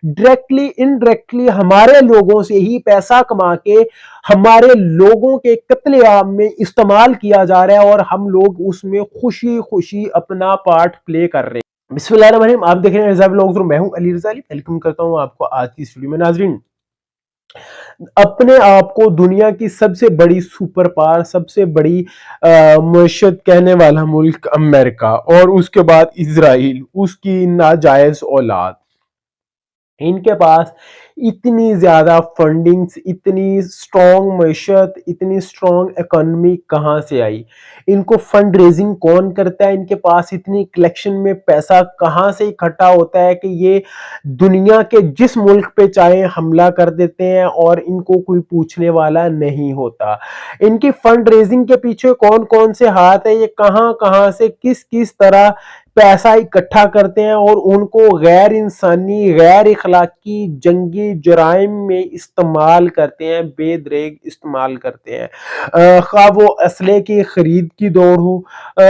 Directly indirectly ہمارے لوگوں سے ہی پیسہ کما کے ہمارے لوگوں کے قتل عام میں استعمال کیا جا رہا ہے، اور ہم لوگ اس میں خوشی خوشی اپنا پارٹ پلے کر رہے ہیں۔ بسم اللہ الرحمن الرحیم، آپ دیکھ رہے ہیں رضا ولاگز، میں ہوں علی رضا علی، ویلکم کرتا ہوں آپ کو آج کی اس ویڈیو میں۔ ناظرین، اپنے آپ کو دنیا کی سب سے بڑی سپر پاور، سب سے بڑی معیشت کہنے والا ملک امریکہ، اور اس کے بعد اسرائیل، اس کی ناجائز اولاد، ان کے پاس اتنی زیادہ فنڈنگز، اتنی سٹرونگ معیشت، اتنی سٹرونگ اکانومی کہاں سے آئی؟ ان کو فنڈ ریزنگ کون کرتا ہے؟ ان کے پاس اتنی کلیکشن میں پیسہ کہاں سے اکٹھا ہوتا ہے کہ یہ دنیا کے جس ملک پہ چاہے حملہ کر دیتے ہیں اور ان کو کوئی پوچھنے والا نہیں ہوتا؟ ان کی فنڈ ریزنگ کے پیچھے کون کون سے ہاتھ ہیں؟ یہ کہاں کہاں سے کس طرح پیسہ اکٹھا کرتے ہیں اور ان کو غیر انسانی، غیر اخلاقی، جنگی جرائم میں استعمال کرتے ہیں، بے دریغ استعمال کرتے ہیں۔ خواہ وہ اسلحے کی خرید کی دوڑ ہو،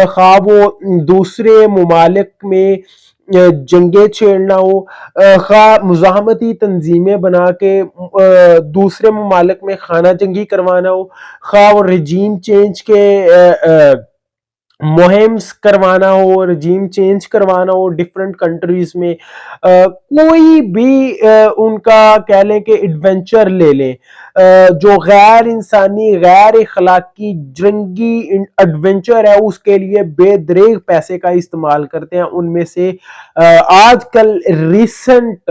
خواہ وہ دوسرے ممالک میں جنگیں چھیڑنا ہو، خواہ مزاحمتی تنظیمیں بنا کے دوسرے ممالک میں خانہ جنگی کروانا ہو، خواہ وہ رجیم چینج کے مہم کروانا ہو، رجیم چینج کروانا ہو ڈیفرنٹ کنٹریز میں، کوئی بھی ان کا کہہ لیں کہ ایڈونچر لے لیں جو غیر انسانی، غیر اخلاقی، جنگی ایڈونچر ہے، اس کے لیے بے دریغ پیسے کا استعمال کرتے ہیں۔ ان میں سے آج کل ریسنٹ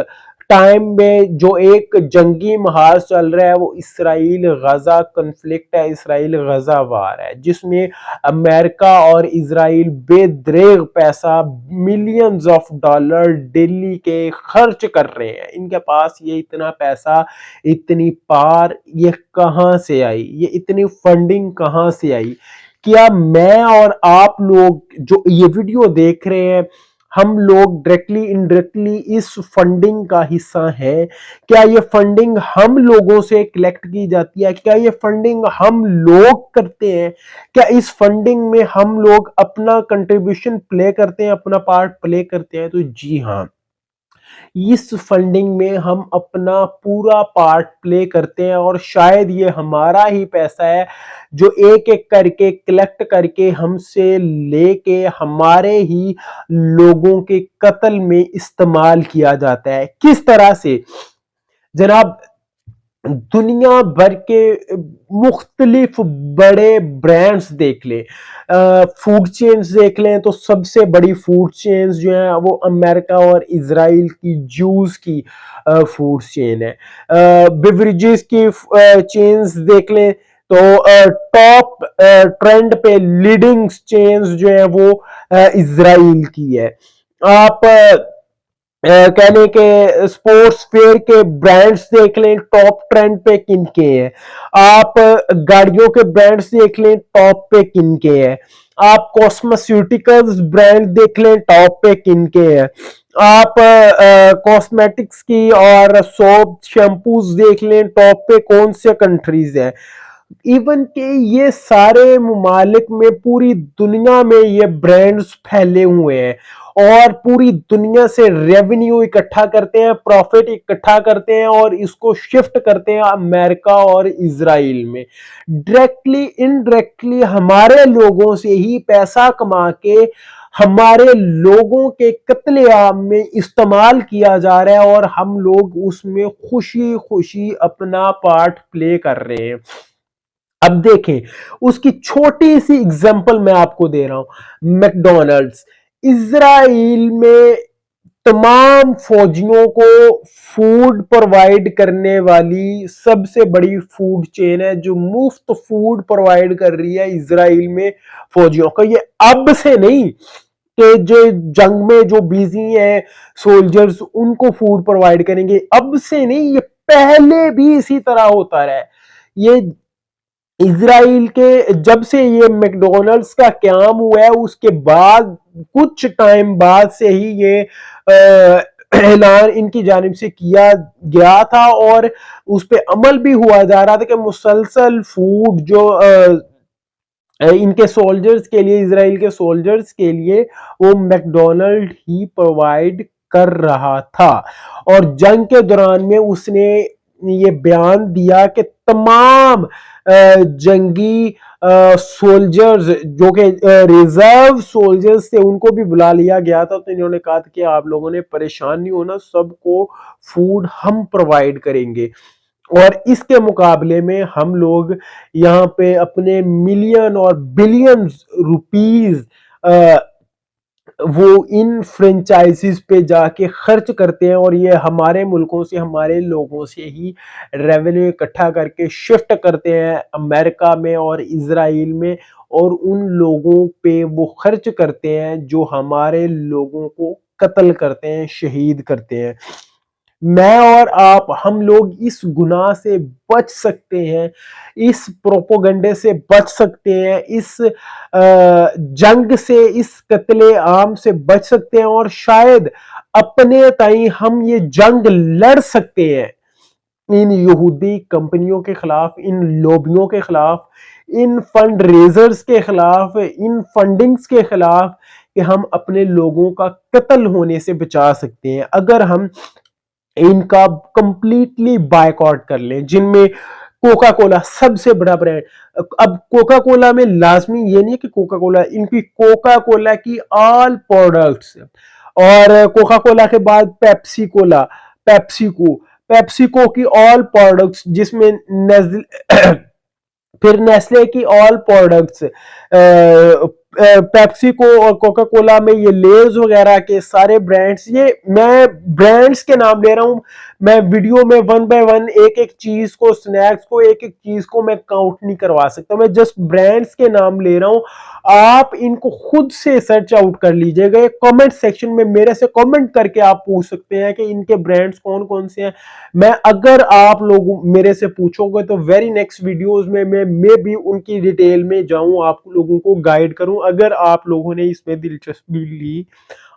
ٹائم میں جو ایک جنگی محاذ چل رہا ہے وہ اسرائیل غزہ کنفلکٹ ہے، اسرائیل غزہ وار ہے، جس میں امریکہ اور اسرائیل بے دریغ پیسہ، ملینز آف ڈالر ڈیلی کے خرچ کر رہے ہیں۔ ان کے پاس یہ اتنا پیسہ، اتنی پار یہ کہاں سے آئی؟ یہ اتنی فنڈنگ کہاں سے آئی؟ کیا میں اور آپ لوگ جو یہ ویڈیو دیکھ رہے ہیں، ہم لوگ ڈائریکٹلی انڈائریکٹلی اس فنڈنگ کا حصہ ہیں؟ کیا یہ فنڈنگ ہم لوگوں سے کلیکٹ کی جاتی ہے؟ کیا یہ فنڈنگ ہم لوگ کرتے ہیں؟ کیا اس فنڈنگ میں ہم لوگ اپنا کنٹریبیوشن پلے کرتے ہیں، اپنا پارٹ پلے کرتے ہیں؟ تو جی ہاں، اس فنڈنگ میں ہم اپنا پورا پارٹ پلے کرتے ہیں، اور شاید یہ ہمارا ہی پیسہ ہے جو ایک ایک کر کے کلیکٹ کر کے ہم سے لے کے ہمارے ہی لوگوں کے قتل میں استعمال کیا جاتا ہے۔ کس طرح سے؟ جناب، دنیا بھر کے مختلف بڑے برانڈز دیکھ لیں، فوڈ چینز دیکھ لیں، تو سب سے بڑی فوڈ چینز جو ہیں وہ امریکہ اور اسرائیل کی جوز کی فوڈ چین ہے۔ بیوریجز کی چینز دیکھ لیں تو ٹاپ ٹرینڈ پہ لیڈنگ چینز جو ہیں وہ اسرائیل کی ہے۔ آپ کہنے کے سپورٹس ویئر کے برانڈز دیکھ لیں، ٹاپ ٹرینڈ پہ کن کے ہیں۔ آپ گاڑیوں کے برانڈز دیکھ لیں، ٹاپ پہ کن کے ہیں۔ آپ کاسمیٹیکلز برانڈ دیکھ لیں، ٹاپ پہ کن کے ہیں۔ آپ کاسمیٹکس کی اور سوپ شیمپوز دیکھ لیں، ٹاپ پہ کون سے کنٹریز ہیں۔ ایون کہ یہ سارے ممالک میں، پوری دنیا میں یہ برانڈز پھیلے ہوئے ہیں اور پوری دنیا سے ریونیو اکٹھا کرتے ہیں، پروفٹ اکٹھا کرتے ہیں، اور اس کو شفٹ کرتے ہیں امریکہ اور اسرائیل میں۔ ڈائریکٹلی انڈائریکٹلی ہمارے لوگوں سے ہی پیسہ کما کے ہمارے لوگوں کے قتل عام میں استعمال کیا جا رہا ہے، اور ہم لوگ اس میں خوشی خوشی اپنا پارٹ پلے کر رہے ہیں۔ اب دیکھیں، اس کی چھوٹی سی اگزامپل میں آپ کو دے رہا ہوں۔ میکڈونلڈز اسرائیل میں تمام فوجیوں کو فوڈ پرووائڈ کرنے والی سب سے بڑی فوڈ چین ہے، جو مفت فوڈ پرووائڈ کر رہی ہے اسرائیل میں فوجیوں کا۔ یہ اب سے نہیں کہ جو جنگ میں جو بیزی ہیں سولجرز ان کو فوڈ پرووائڈ کریں گے، اب سے نہیں، یہ پہلے بھی اسی طرح ہوتا رہا ہے۔ یہ اسرائیل کے جب سے یہ میکڈونلڈز کا قیام ہوا ہے، اس کے بعد کچھ ٹائم بعد سے ہی یہ اعلان ان کی جانب سے کیا گیا تھا، اور اس پہ عمل بھی ہوا جا رہا تھا کہ مسلسل فوڈ جو ان کے سولجرز کے لیے، اسرائیل کے سولجرز کے لیے، وہ میکڈونلڈ ہی پرووائڈ کر رہا تھا، اور جنگ کے دوران میں اس نے یہ بیان دیا کہ تمام جنگی سولجرز جو کہ ریزرو سولجرز تھے ان کو بھی بلا لیا گیا تھا، تو انہوں نے کہا تھا کہ آپ لوگوں نے پریشان نہیں ہونا، سب کو فوڈ ہم پرووائڈ کریں گے، اور اس کے مقابلے میں ہم لوگ یہاں پہ اپنے ملین اور بلین روپیز وہ ان فرنچائزز پہ جا کے خرچ کرتے ہیں، اور یہ ہمارے ملکوں سے، ہمارے لوگوں سے ہی ریونیو اکٹھا کر کے شفٹ کرتے ہیں امریکہ میں اور اسرائیل میں، اور ان لوگوں پہ وہ خرچ کرتے ہیں جو ہمارے لوگوں کو قتل کرتے ہیں، شہید کرتے ہیں۔ میں اور آپ، ہم لوگ اس گناہ سے بچ سکتے ہیں، اس پروپوگنڈے سے بچ سکتے ہیں، اس جنگ سے، اس قتل عام سے بچ سکتے ہیں، اور شاید اپنے تائیں ہم یہ جنگ لڑ سکتے ہیں ان یہودی کمپنیوں کے خلاف، ان لوبیوں کے خلاف، ان فنڈ ریزرز کے خلاف، ان فنڈنگز کے خلاف، کہ ہم اپنے لوگوں کا قتل ہونے سے بچا سکتے ہیں اگر ہم ان کا کمپلیٹلی بائیکاٹ کر لیں، جن میں کوکا کولا سب سے بڑا برانڈ۔ اب کوکا کولا میں لازمی یہ نہیں کہ کوکا کولا، ان کی کوکا کولا کی آل پروڈکٹس، اور کوکا کولا کے بعد پیپسی کولا، پیپسی کو کی آل پروڈکٹس، جس میں پھر نیسلے کی آل پروڈکٹس، پیپسی کو اور کوکا کولا میں یہ لیز وغیرہ کے سارے برانڈز، یہ میں برانڈز کے نام لے رہا ہوں، میں ویڈیو میں ون بائی ون ایک ایک چیز کو، سنیکس کو، ایک ایک چیز کو میں کاؤنٹ نہیں کروا سکتا، میں جسٹ برانڈز کے نام لے رہا ہوں۔ آپ ان کو خود سے سرچ آؤٹ کر لیجئے گا، کامنٹ سیکشن میں میرے سے کامنٹ کر کے آپ پوچھ سکتے ہیں کہ ان کے برانڈز کون کون سے ہیں۔ میں اگر آپ لوگ میرے سے پوچھو گے تو ویری نیکسٹ ویڈیوز میں بھی ان کی ڈیٹیل میں جاؤں، آپ لوگوں کو گائیڈ کروں، اگر آپ لوگوں نے اس میں دلچسپی لی،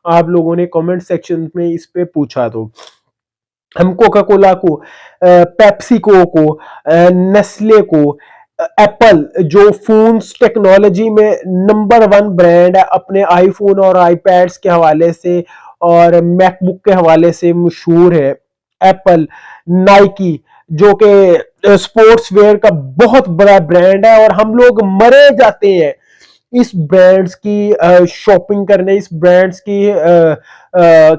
آپ لوگوں نے کامنٹ سیکشن میں اس پہ پوچھا تو۔ ہم کوکا کولا کو، پیپسی کو، نیسلے کو، ایپل جو فونز ٹیکنالوجی میں نمبر ون برانڈ ہے، اپنے آئی فون اور آئی پیڈز کے حوالے سے اور میک بک کے حوالے سے مشہور ہے، ایپل، نائکی جو کہ سپورٹس ویئر کا بہت بڑا برانڈ ہے، اور ہم لوگ مرے جاتے ہیں اس برانڈز کی شاپنگ کرنے، اس برانڈز کی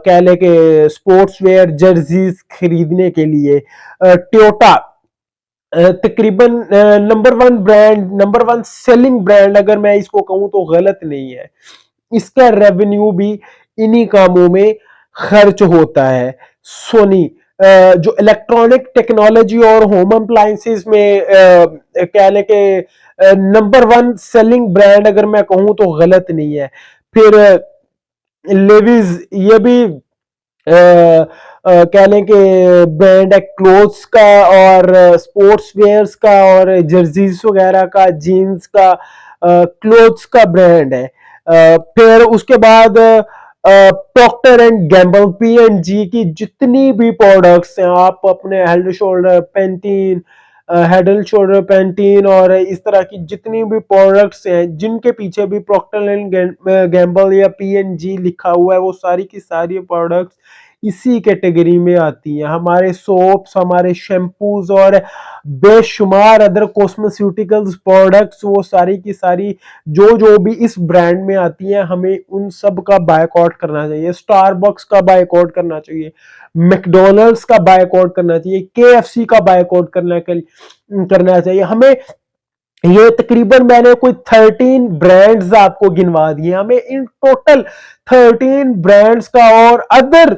کہہ لے کہ سپورٹس ویئر جرزیز خریدنے کے لیے۔ ٹویوٹا تقریباً number one brand, number one selling brand اگر میں اس کو کہوں تو غلط نہیں ہے، اس کا ریونیو بھی انہی کاموں میں خرچ ہوتا ہے۔ سونی جو الیکٹرانک ٹیکنالوجی اور ہوم اپلائنسز میں کہہ لیں کہ نمبر ون سیلنگ برانڈ اگر میں کہوں تو غلط نہیں ہے۔ پھر لیویز، یہ بھی کہہ لیں کہ برانڈ ہے کلوتھس کا اور سپورٹس ویئرز کا اور جرزیز وغیرہ کا، جینز کا، کلوتھس کا برانڈ ہے۔ پھر اس کے بعد Procter and Gamble, P and G کی جتنی بھی پروڈکٹس ہیں، آپ اپنے Head and Shoulder Pantene, Head and Shoulder Pantene اور اس طرح کی جتنی بھی پروڈکٹس ہیں جن کے پیچھے بھی پروکٹر اینڈ گیمبل یا پی این جی لکھا ہوا ہے، وہ ساری کی ساری پروڈکٹس اسی کیٹیگری میں آتی ہیں۔ ہمارے سوپس، ہمارے شیمپوز اور بے شمار ادر کوسمیسیوٹیکلز پروڈکٹس، وہ ساری کی ساری جو بھی اس برانڈ میں آتی ہیں، ہمیں ان سب کا بائیک آؤٹ کرنا چاہیے۔ سٹار بکس کا بائیک آؤٹ کرنا چاہیے، میک ڈونلڈس کا بائیک آؤٹ کرنا چاہیے، کے ایف سی کا بائیک آؤٹ کرنا چاہیے۔ ہمیں یہ تقریباً میں نے کوئی 13 برانڈز آپ کو گنوا دیے، ہمیں ان ٹوٹل 13 برانڈز کا اور ادر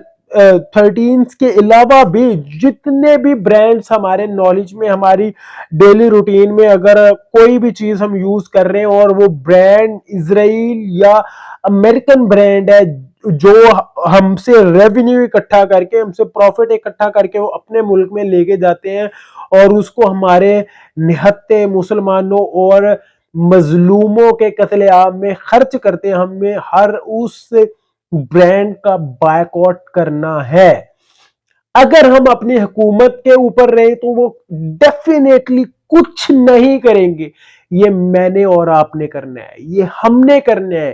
13 کے علاوہ بھی جتنے بھی برانڈز ہمارے نالج میں، ہماری ڈیلی روٹین میں اگر کوئی بھی چیز ہم یوز کر رہے ہیں اور وہ برانڈ اسرائیل یا امریکن برانڈ ہے، جو ہم سے ریونیو اکٹھا کر کے، ہم سے پروفٹ اکٹھا کر کے وہ اپنے ملک میں لے کے جاتے ہیں اور اس کو ہمارے نہتے مسلمانوں اور مظلوموں کے قتل عام میں خرچ کرتے ہیں، ہمیں ہر اس برانڈ کا بائیک آؤٹ کرنا ہے۔ اگر ہم اپنی حکومت کے اوپر رہے تو وہ ڈیفینیٹلی کچھ نہیں کریں گے، یہ میں نے اور آپ نے کرنا ہے، یہ ہم نے کرنا ہے۔